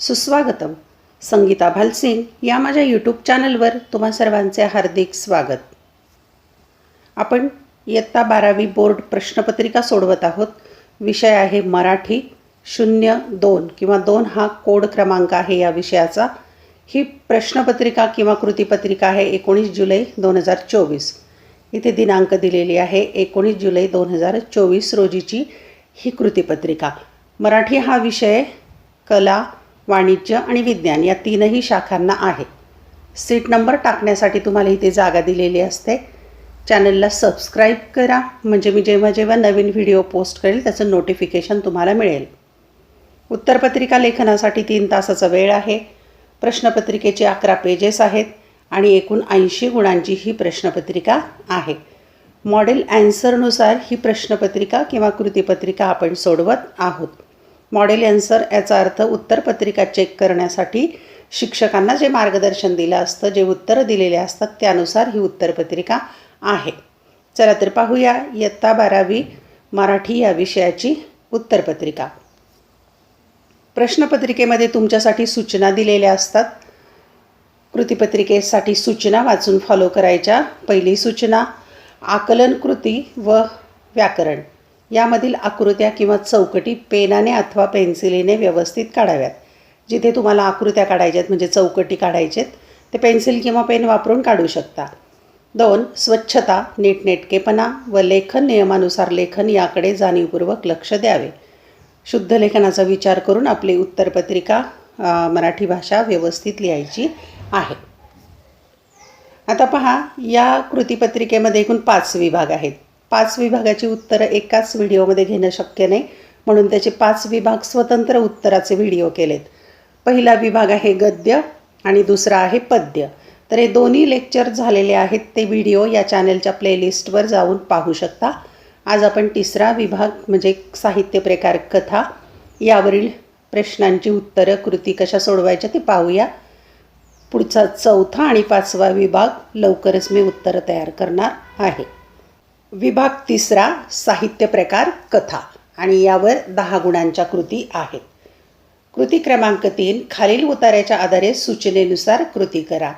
सुस्वागतम. संगीता भालसिंग या माझ्या यूट्यूब चॅनलवर तुम्हा सर्वांचे हार्दिक स्वागत. आपण इयत्ता 12वी बोर्ड प्रश्नपत्रिका सोडवत आहोत. विषय आहे मराठी. 02 किंवा 2 हा कोड क्रमांक आहे या विषयाचा. ही प्रश्नपत्रिका किंवा कृतीपत्रिका आहे 19 जुलै 2024. इथे दिनांक दिलेली आहे 19 जुलै 2024 रोजीची ही कृतीपत्रिका. मराठी हा विषय कला, वाणिज्य आणि विज्ञान या तीनही शाखांना आहे. सीट नंबर टाकण्यासाठी तुम्हाला इथे जागा दिलेली असते. चॅनलला सबस्क्राईब करा म्हणजे मी जेव्हा जेव्हा नवीन व्हिडिओ पोस्ट करेल त्याचं नोटिफिकेशन तुम्हाला मिळेल. उत्तरपत्रिका लेखनासाठी 3 तासाचा वेळ आहे. प्रश्नपत्रिकेचे 11 पेजेस आहेत आणि एकूण 80 गुणांची ही प्रश्नपत्रिका आहे. मॉडेल ॲन्सरनुसार ही प्रश्नपत्रिका किंवा कृतीपत्रिका आपण सोडवत आहोत. मॉडेल ॲन्सर याचा अर्थ उत्तरपत्रिका चेक करण्यासाठी शिक्षकांना जे मार्गदर्शन दिलं असतं, जे उत्तरं दिलेले असतात त्यानुसार ही उत्तरपत्रिका आहे. चला तर पाहूया इयत्ता 12वी मराठी या विषयाची उत्तरपत्रिका. प्रश्नपत्रिकेमध्ये तुमच्यासाठी सूचना दिलेल्या असतात. कृतीपत्रिकेसाठी सूचना वाचून फॉलो करायच्या. पहिली सूचना, आकलन कृती व व्याकरण यामधील आकृत्या किंवा चौकटी पेनाने अथवा पेन्सिलीने व्यवस्थित काढाव्यात. जिथे तुम्हाला आकृत्या काढायच्यात म्हणजे चौकटी काढायच्यात ते पेन्सिल किंवा पेन वापरून काढू शकता. 2. स्वच्छता, नीटनेटकेपणा व लेखन नियमानुसार लेखन याकडे जाणीवपूर्वक लक्ष द्यावे. शुद्ध लेखनाचा विचार करून आपली उत्तरपत्रिका मराठी भाषा व्यवस्थित लिहायची आहे. आता पहा, या कृतीपत्रिकेमध्ये एकूण 5 विभाग आहेत. 5 विभागाची उत्तरं एकाच व्हिडिओमध्ये घेणं शक्य नाही, म्हणून त्याचे 5 विभाग स्वतंत्र उत्तराचे व्हिडिओ केलेत. पहिला विभाग आहे गद्य आणि दुसरा आहे पद्य. तर हे दोन्ही लेक्चर झालेले आहेत. ते व्हिडिओ या चॅनलच्या प्लेलिस्टवर जाऊन पाहू शकता. आज आपण तिसरा विभाग म्हणजे साहित्य प्रकार कथा यावरील प्रश्नांची उत्तरं कृती कशा सोडवायच्या ते पाहूया. पुढचा 4था आणि 5वा विभाग लवकरच मी उत्तरं तयार करणार आहे. विभाग 3रा साहित्य प्रकार कथा आणि यावर 10 गुणांच्या कृती आहेत. कृती क्रमांक 3, खालील उतार्याच्या आधारे सूचनेनुसार कृती करा.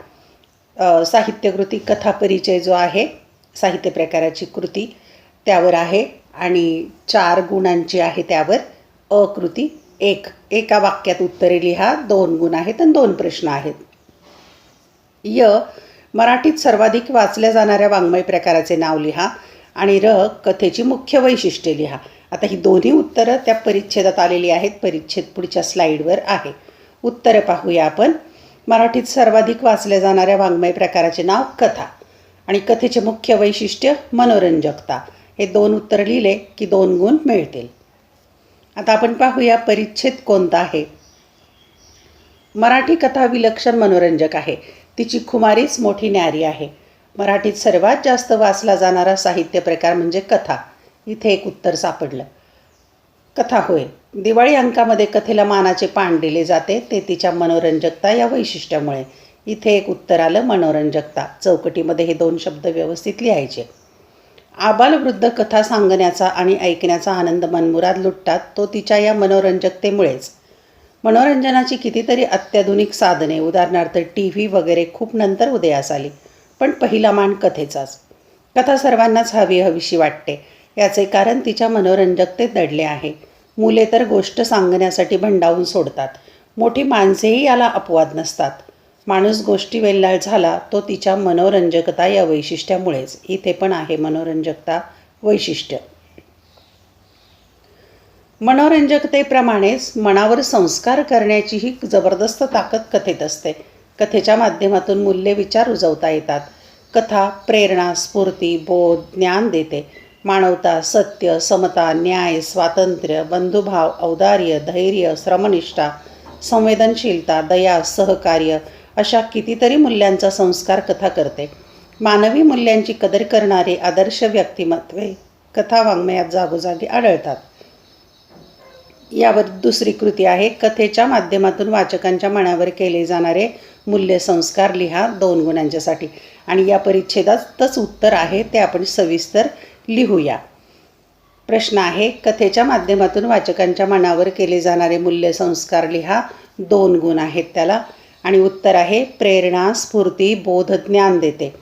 साहित्यकृती कथा परिचय जो आहे साहित्य प्रकाराची कृती त्यावर आहे आणि 4 गुणांची आहे. त्यावर अकृती 1, एका वाक्यात उत्तरे लिहा. 2 गुण आहेत आणि 2 प्रश्न आहेत. मराठीत सर्वाधिक वाचल्या जाणाऱ्या वाङ्मय प्रकाराचे नाव लिहा आणि कथेची मुख्य वैशिष्ट्ये लिहा. आता ही दोन्ही उत्तरं त्या परिच्छेदात आलेली आहेत. परिच्छेद पुढच्या स्लाईडवर आहे. उत्तरं पाहूया आपण. मराठीत सर्वाधिक वाचल्या जाणाऱ्या वाङ्मय प्रकाराचे नाव कथा आणि कथेचे मुख्य वैशिष्ट्य मनोरंजकता. हे 2 उत्तर लिहिले की 2 गुण मिळतील. आता आपण पाहूया परिच्छेद कोणता आहे. मराठी कथा विलक्षण मनोरंजक आहे. तिची खुमारीच मोठी न्यारी आहे. मराठीत सर्वात जास्त वाचला जाणारा साहित्य प्रकार म्हणजे कथा. इथे एक उत्तर सापडलं. कथा होय. दिवाळी अंकामध्ये कथेला मानाचे पान दिले जाते ते तिच्या मनोरंजकता या वैशिष्ट्यामुळे. इथे एक उत्तर आलं मनोरंजकता. चौकटीमध्ये हे 2 शब्द व्यवस्थित लिहायचे. आबालवृद्ध कथा सांगण्याचा आणि ऐकण्याचा आनंद मनमुराद लुटतात तो तिच्या या मनोरंजकतेमुळेच. मनोरंजनाची कितीतरी अत्याधुनिक साधने उदाहरणार्थ TV वगैरे खूप नंतर उदयास आली, पण पहिला मान कथेचाच. कथा सर्वांनाच हवीशी वाटते. याचे कारण तिच्या मनोरंजकतेत दडले आहे. मुले तर गोष्ट सांगण्यासाठी भंडावून सोडतात. मोठी माणसेही याला अपवाद नसतात. माणूस गोष्टी वेल्हाळ झाला तो तिच्या मनोरंजकता या वैशिष्ट्यामुळेच. इथे पण आहे मनोरंजकता वैशिष्ट्य. मनोरंजकतेप्रमाणेच मनावर संस्कार करण्याचीही जबरदस्त ताकद कथेत असते. कथेच्या माध्यमातून मूल्य विचार रुजवता येतात. कथा प्रेरणा, स्फूर्ती, बोध, ज्ञान देते. मानवता, सत्य, समता, न्याय, स्वातंत्र्य, बंधुभाव, औदार्य, धैर्य, श्रमनिष्ठा, संवेदनशीलता, दया, सहकार्य अशा कितीतरी मूल्यांचा संस्कार कथा करते. मानवी मूल्यांची कदर करणारे आदर्श व्यक्तिमत्वे कथा वाङ्मयात जागोजागी आढळतात. यावर दुसरी कृती आहे. कथेच्या माध्यमातून वाचकांच्या मनावर केले जाणारे मूल्य संस्कार लिहा. 2 गुणांच्यासाठी आणि या परिच्छेदातच उत्तर आहे ते आपण सविस्तर लिहूया. प्रश्न आहे, कथेच्या माध्यमातून वाचकांच्या मनावर केले जाणारे मूल्य संस्कार लिहा. 2 गुण आहेत त्याला. आणि उत्तर आहे प्रेरणा, स्फूर्ती, बोध, ज्ञान देते.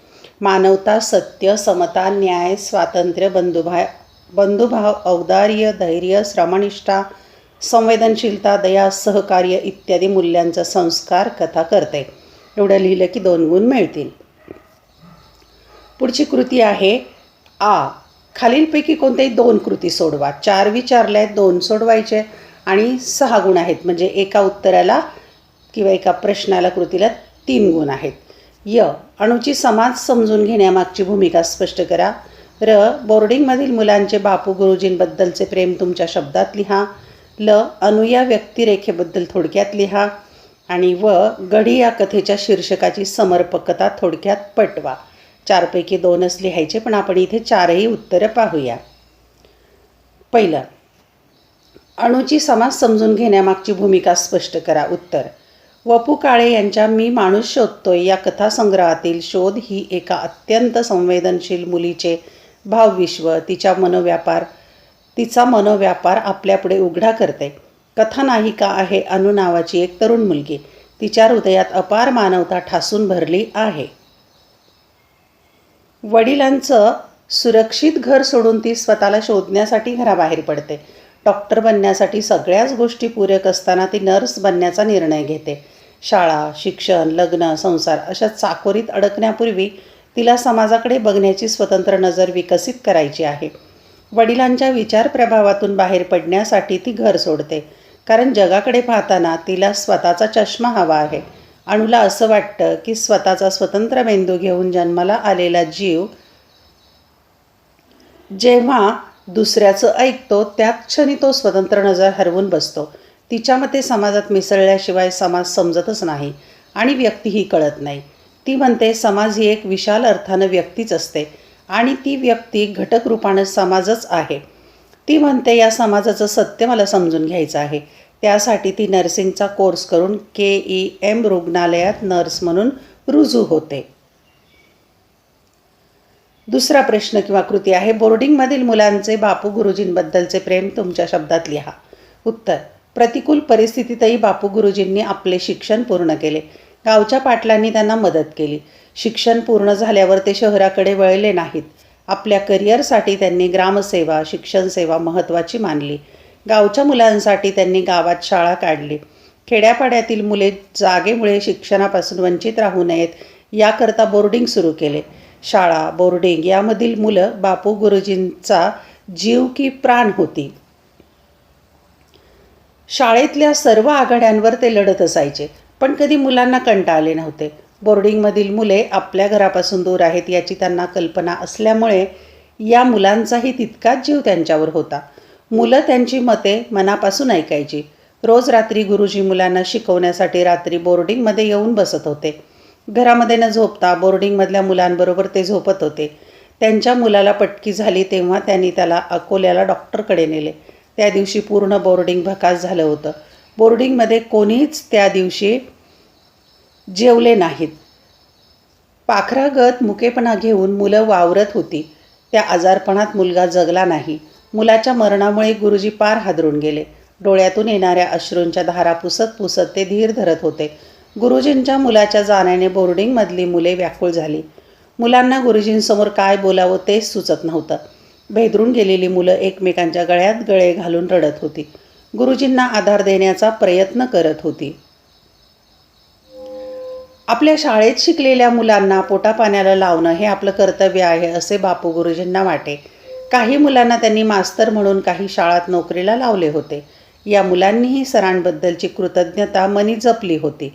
मानवता, सत्य, समता, न्याय, स्वातंत्र्य, बंधुभाव, औदार्य, धैर्य, श्रमनिष्ठा, संवेदनशीलता, दया, सहकार्य इत्यादी मूल्यांचा संस्कार कथा करते. एवढं लिहिलं की 2 गुण मिळतील. पुढची कृती आहे आ. खालीलपैकी कोणत्याही 2 कृती सोडवा. 4 विचारल्या आहेत, 2 सोडवायचे आणि 6 गुण आहेत. म्हणजे एका उत्तराला किंवा एका प्रश्नाला कृतीला 3 गुण आहेत. य. अणूची समाज समजून घेण्यामागची भूमिका स्पष्ट करा. र. बोर्डिंगमधील मुलांचे बापू गुरुजींबद्दलचे प्रेम तुमच्या शब्दात लिहा. ल. अणू या व्यक्तिरेखेबद्दल थोडक्यात लिहा. आणि व. गढी या कथेच्या शीर्षकाची समर्पकता थोडक्यात पटवा. 4 पैकी 2च लिहायचे, पण आपण इथे 4ही उत्तरं पाहूया. पहिलं, अणूची समाज समजून घेण्यामागची भूमिका स्पष्ट करा. उत्तर, वपू काळे यांच्या मी माणूस शोधतोय या कथासंग्रहातील शोध ही एका अत्यंत संवेदनशील मुलीचे भावविश्व, तिचा मनोव्यापार आपल्यापुढे उघडा करते. कथानायिका आहे अणू नावाची एक तरुण मुलगी. तिच्या हृदयात अपार मानवता ठासून भरली आहे. वडिलांचं सुरक्षित घर सोडून ती स्वतःला शोधण्यासाठी घराबाहेर पडते. डॉक्टर बनण्यासाठी सगळ्याच गोष्टी पूरक असताना ती नर्स बनण्याचा निर्णय घेते. शाळा, शिक्षण, लग्न, संसार अशा चाकोरीत अडकण्यापूर्वी तिला समाजाकडे बघण्याची स्वतंत्र नजर विकसित करायची आहे. वडिलांच्या विचारप्रभावातून बाहेर पडण्यासाठी ती घर सोडते, कारण जगाकडे पाहताना तिला स्वतःचा चष्मा हवा आहे. अणूला असं वाटतं की स्वतःचा स्वतंत्र मेंदू घेऊन जन्माला आलेला जीव जेव्हा दुसऱ्याचं ऐकतो त्याच क्षणी तो स्वतंत्र नजर हरवून बसतो. तिच्या मते समाजात मिसळल्याशिवाय समाज समजतच नाही आणि व्यक्तीही कळत नाही. ती म्हणते समाज ही एक विशाल अर्थानं व्यक्तीच असते आणि ती व्यक्ती घटक रूपानं समाजच आहे. ती म्हणते या समाजाचं सत्य मला समजून घ्यायचं आहे. त्यासाठी ती नर्सिंगचा कोर्स करून KEM रुग्णालयात नर्स म्हणून रुजू होते. दुसरा प्रश्न किंवा कृती आहे बोर्डिंगमधील मुलांचे बापू गुरुजींबद्दलचे प्रेम तुमच्या शब्दात लिहा. उत्तर, प्रतिकूल परिस्थितीतही बापू गुरुजींनी आपले शिक्षण पूर्ण केले. गावच्या पाटलांनी त्यांना मदत केली. शिक्षण पूर्ण झाल्यावर ते शहराकडे वळले नाहीत. आपल्या करिअरसाठी त्यांनी ग्रामसेवा, शिक्षणसेवा महत्त्वाची मानली. गावच्या मुलांसाठी त्यांनी गावात शाळा काढली. खेड्यापाड्यातील मुले जागेमुळे शिक्षणापासून वंचित राहू नयेत याकरता बोर्डिंग सुरू केले. शाळा, बोर्डिंग यामधील मुलं बापू गुरुजींचा जीव की प्राण होती. शाळेतल्या सर्व आघाड्यांवर ते लढत असायचे, पण कधी मुलांना कंटाळले नव्हते. बोर्डिंगमधील मुले आपल्या घरापासून दूर आहेत याची त्यांना कल्पना असल्यामुळे या मुलांचाही तितकाच जीव त्यांच्यावर होता. मुलं त्यांची मते मनापासून ऐकायची. रोज रात्री गुरुजी मुलांना शिकवण्यासाठी रात्री बोर्डिंगमध्ये येऊन बसत होते. घरामध्ये न झोपता बोर्डिंगमधल्या मुलांबरोबर ते झोपत होते. त्यांच्या मुलाला पटकी झाली तेव्हा त्यांनी त्याला अकोल्याला डॉक्टरकडे नेले. त्या दिवशी पूर्ण बोर्डिंग भकास झालं होतं. बोर्डिंगमध्ये कोणीच त्या दिवशी जेवले नाहीत. पाखरागत मुकेपणा घेऊन मुलं वावरत होती. त्या आजारपणात मुलगा जगला नाही. मुलाच्या मरणामुळे गुरुजी पार हादरून गेले. डोळ्यातून येणाऱ्या अश्रूंच्या धारा पुसत पुसत ते धीर धरत होते. गुरुजींच्या मुलाच्या जाण्याने बोर्डिंगमधली मुले व्याकुळ झाली. मुलांना गुरुजींसमोर काय बोलावं तेच सुचत नव्हतं. भेदरून गेलेली मुलं एकमेकांच्या गळ्यात गळे घालून रडत होती. गुरुजींना आधार देण्याचा प्रयत्न करत होती. आपल्या शाळेत शिकलेल्या मुलांना पोटापाण्याला लावणं हे आपलं कर्तव्य आहे असे बापू गुरुजींना वाटे. काही मुलांना त्यांनी मास्तर म्हणून काही शाळात नोकरीला लावले होते. या मुलांनीही सरांबद्दलची कृतज्ञता मनी जपली होती.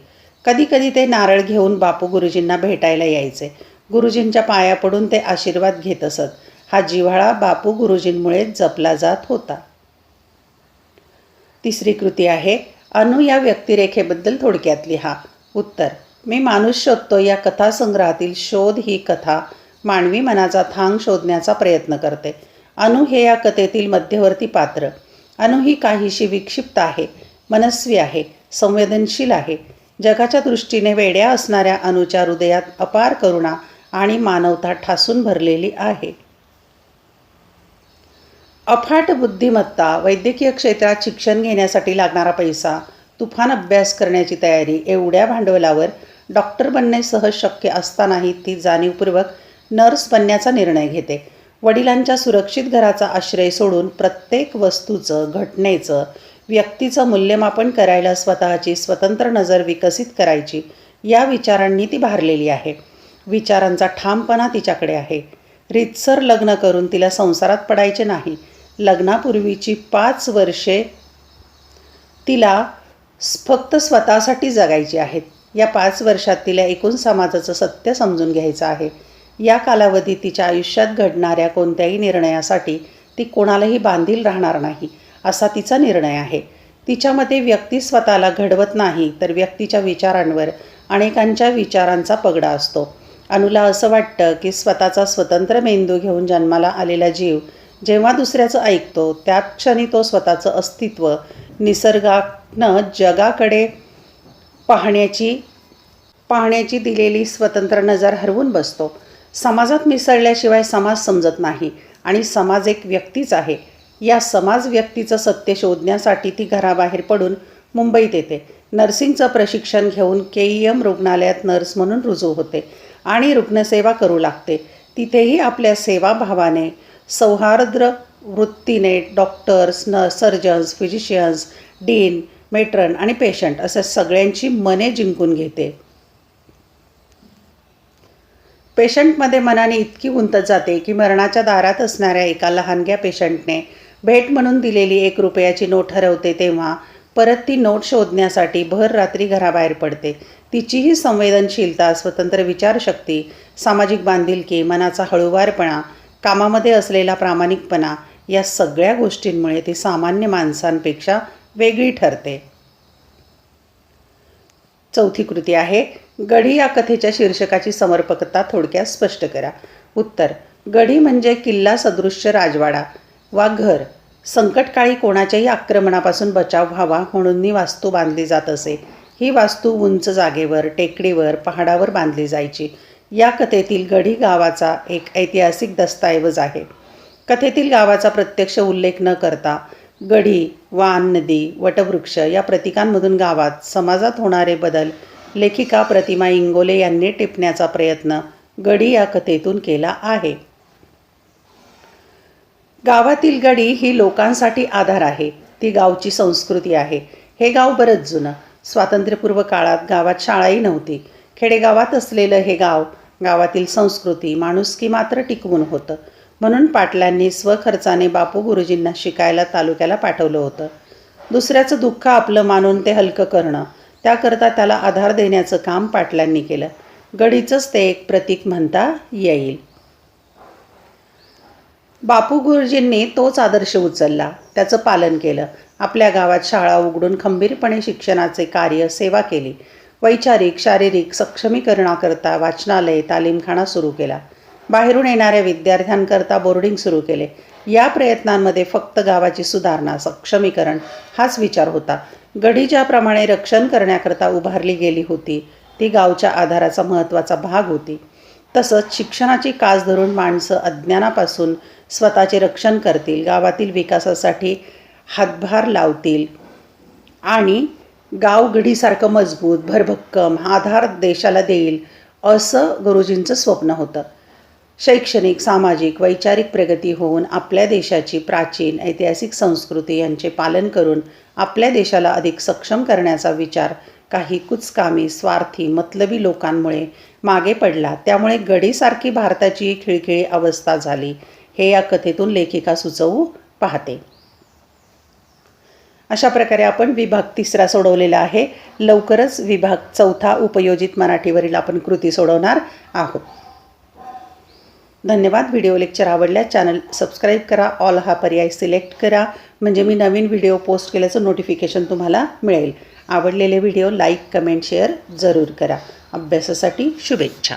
कधी कधी ते नारळ घेऊन बापू गुरुजींना भेटायला यायचे. गुरुजींच्या पाया पडून ते आशीर्वाद घेत असत. हा जिव्हाळा बापू गुरुजींमुळे जपला जात होता. तिसरी कृती आहे अणू या व्यक्तिरेखेबद्दल थोडक्यात लिहा. उत्तर, मी माणूस शोधतो या कथासंग्रहातील शोध ही कथा मानवी मनाचा थांग शोधण्याचा प्रयत्न करते. अणू हे या कथेतील मध्यवर्ती पात्र. अणू ही काहीशी विक्षिप्त आहे, मनस्वी आहे, संवेदनशील आहे. जगाच्या दृष्टीने वेड्या असणाऱ्या अणूच्या हृदयात अपार करुणा आणि मानवता ठासून भरलेली आहे. अफाट बुद्धिमत्ता, वैद्यकीय क्षेत्रात शिक्षण घेण्यासाठी लागणारा पैसा, तुफान अभ्यास करण्याची तयारी, एवढ्या भांडवलावर डॉक्टर बनणे सहज शक्य असतानाही ती जाणीवपूर्वक नर्स बनण्याचा निर्णय घेते. वडिलांच्या सुरक्षित घराचा आश्रय सोडून प्रत्येक वस्तूचं, घटनेचं, व्यक्तीचं मूल्यमापन करायला स्वतःची स्वतंत्र नजर विकसित करायची या विचारांनी ती भारलेली आहे. विचारांचा ठामपणा तिच्याकडे आहे. रीतसर लग्न करून तिला संसारात पडायचे नाही. लग्नापूर्वीची 5 वर्षे तिला फक्त स्वतःसाठी जगायची आहेत. या 5 वर्षात तिला एकूण समाजाचं सत्य समजून घ्यायचं आहे. या कालावधीत तिच्या आयुष्यात घडणाऱ्या कोणत्याही निर्णयासाठी ती कोणालाही बांधील राहणार नाही, असा तिचा निर्णय आहे. तिच्या मते व्यक्ती स्वतःला घडवत नाही, तर व्यक्तीच्या विचारांवर अनेकांच्या विचारांचा पगडा असतो. अनुला असं वाटतं की स्वतःचा स्वतंत्र मेंदू घेऊन जन्माला आलेला जीव जेव्हा दुसऱ्याचं ऐकतो, त्याच क्षणी तो स्वतःचं अस्तित्व, निसर्गानं जगाकडे पाहण्याची दिलेली स्वतंत्र नजर हरवून बसतो. समाजात मिसळल्याशिवाय समाज समजत नाही आणि समाज एक व्यक्तीच आहे. या समाज व्यक्तीचं सत्य शोधण्यासाठी ती घराबाहेर पडून मुंबईत येते. नर्सिंगचं प्रशिक्षण घेऊन KEM रुग्णालयात नर्स म्हणून रुजू होते आणि रुग्णसेवा करू लागते. तिथेही आपल्या सेवाभावाने, सौहार्द्र वृत्तीने doctors, surgeons, physicians, dean, matron आणि पेशंट अशा सगळ्यांची मने जिंकून घेते. पेशंटमध्ये मनाने इतकी गुंतत जाते की मरणाच्या दारात असणाऱ्या एका लहानग्या पेशंटने भेट म्हणून दिलेली 1 रुपयाची नोट हरवते तेव्हा परत ती नोट शोधण्यासाठी भर रात्री घराबाहेर पडते. तिचीही संवेदनशीलता, स्वतंत्र विचारशक्ती, सामाजिक बांधिलकी, मनाचा हळूवारपणा, कामामध्ये असलेला प्रामाणिकपणा या सगळ्या गोष्टींमुळे ती सामान्य माणसांपेक्षा वेगळी ठरते. 4थी कृती आहे, गढी या कथेच्या शीर्षकाची समर्पकता थोडक्यात स्पष्ट करा. उत्तर: गढी म्हणजे किल्ला सदृश्य राजवाडा वा घर. संकटकाळी कोणाच्याही आक्रमणापासून बचाव व्हावा म्हणून ही वास्तू बांधली जात असे. ही वास्तू उंच जागेवर, टेकडीवर, पहाडावर बांधली जायची. या कथेतील गढी गावाचा एक ऐतिहासिक दस्तऐवज आहे. कथेतील गावाचा प्रत्यक्ष उल्लेख न करता गढी, वान, नदी, वटवृक्ष या प्रतीकांमधून गावात, समाजात होणारे बदल लेखिका प्रतिमा इंगोले यांनी टिपण्याचा प्रयत्न गढी या कथेतून केला आहे. गावातील गढी ही लोकांसाठी आधार आहे. ती गावची संस्कृती आहे. हे गाव बरंच जुनं. स्वातंत्र्यपूर्व काळात गावात शाळाही नव्हती. खेडेगावात असलेलं हे गाव गावातील संस्कृती, माणुसकी मात्र टिकवून होतं. म्हणून पाटलांनी स्वखर्चाने बापू गुरुजींना शिकायला तालुक्याला पाठवलं होतं. दुसऱ्याचं दुःख आपलं मानून ते हलकं करणं, त्याकरता त्याला आधार देण्याचं काम पाटलांनी केलं. गढीचंच ते एक प्रतीक म्हणता येईल. बापू गुरुजींनी तोच आदर्श उचलला, त्याचं पालन केलं. आपल्या गावात शाळा उघडून खंबीरपणे शिक्षणाचे कार्य, सेवा केली. वैचारिक, शारीरिक सक्षमीकरणाकरता वाचनालय, तालीमखाना सुरू केला. बाहेरून येणाऱ्या विद्यार्थ्यांकरता बोर्डिंग सुरू केले. या प्रयत्नांमध्ये फक्त गावाची सुधारणा, सक्षमीकरण हाच विचार होता. गढी ज्याप्रमाणे रक्षण करण्याकरता उभारली गेली होती, ती गावच्या आधाराचा महत्त्वाचा भाग होती. तसंच शिक्षणाची कास धरून माणसं अज्ञानापासून स्वतःचे रक्षण करतील, गावातील विकासासाठी हातभार लावतील आणि गाव गढीसारखं मजबूत, भरभक्कम आधार देशाला देईल, असं गुरुजींचं स्वप्न होतं. शैक्षणिक, सामाजिक, वैचारिक प्रगती होऊन आपल्या देशाची प्राचीन ऐतिहासिक संस्कृती यांचे पालन करून आपल्या देशाला अधिक सक्षम करण्याचा विचार काही कुचकामी, स्वार्थी, मतलबी लोकांमुळे मागे पडला. त्यामुळे गढीसारखी भारताची खिळखिळी अवस्था झाली, हे या कथेतून लेखिका सुचवू पाहते. अशा प्रकारे आपण विभाग 3 सोडवलेला आहे. लवकरच विभाग 4 उपयोजित मराठीवरील आपण कृती सोडवणार आहोत. धन्यवाद. व्हिडिओ लेक्चर आवडल्यास चॅनल सबस्क्राईब करा, ऑल हा पर्याय सिलेक्ट करा, म्हणजे मी नवीन व्हिडिओ पोस्ट केल्याचं नोटिफिकेशन तुम्हाला मिळेल. आवडलेले व्हिडिओ लाईक, कमेंट, शेअर जरूर करा. अभ्यासासाठी शुभेच्छा.